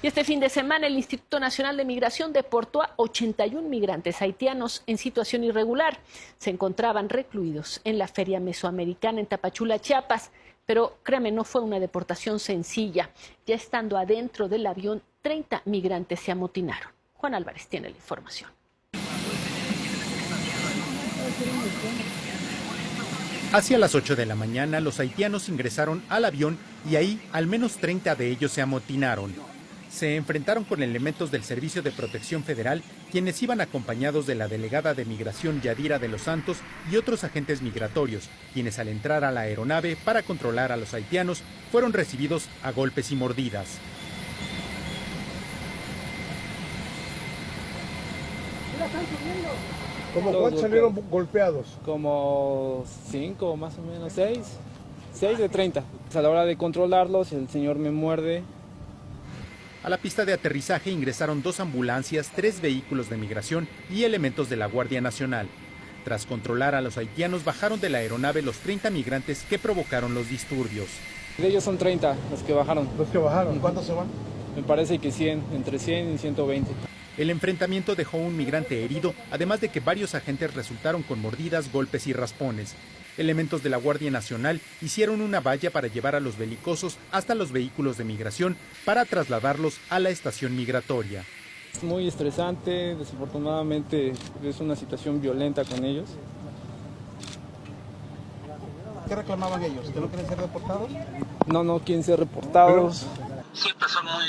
Y este fin de semana el Instituto Nacional de Migración deportó a 81 migrantes haitianos en situación irregular. Se encontraban recluidos en la Feria Mesoamericana en Tapachula, Chiapas. Pero créame, no fue una deportación sencilla. Ya estando adentro del avión, 30 migrantes se amotinaron. Juan Álvarez tiene la información. Hacia las 8 de la mañana, los haitianos ingresaron al avión y ahí al menos 30 de ellos se amotinaron. Se enfrentaron con elementos del Servicio de Protección Federal, quienes iban acompañados de la delegada de Migración Yadira de los Santos y otros agentes migratorios, quienes al entrar a la aeronave para controlar a los haitianos fueron recibidos a golpes y mordidas. ¿Cómo cuántos salieron golpeados? Como 5, más o menos, 6 de 30. A la hora de controlarlos, el señor me muerde. A la pista de aterrizaje ingresaron 2 ambulancias, 3 vehículos de migración y elementos de la Guardia Nacional. Tras controlar a los haitianos, bajaron de la aeronave los 30 migrantes que provocaron los disturbios. De ellos son 30 los que bajaron. ¿Los que bajaron? ¿Cuántos se van? Me parece que 100, entre 100 y 120. El enfrentamiento dejó un migrante herido, además de que varios agentes resultaron con mordidas, golpes y raspones. Elementos de la Guardia Nacional hicieron una valla para llevar a los belicosos hasta los vehículos de migración para trasladarlos a la estación migratoria. Es muy estresante, desafortunadamente es una situación violenta con ellos. ¿Qué reclamaban ellos? ¿Que no quieren ser deportados? No quieren ser reportados. Siempre son muy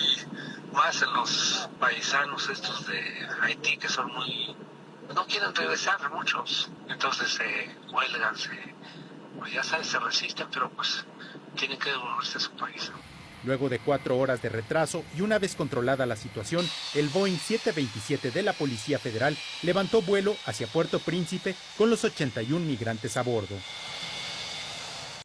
más los paisanos estos de Haití que son muy... no quieren regresar muchos, entonces se huelgan, pues ya sabes, se resisten, pero pues tienen que devolverse a su país. Luego de 4 horas de retraso y una vez controlada la situación, el Boeing 727 de la Policía Federal levantó vuelo hacia Puerto Príncipe con los 81 migrantes a bordo.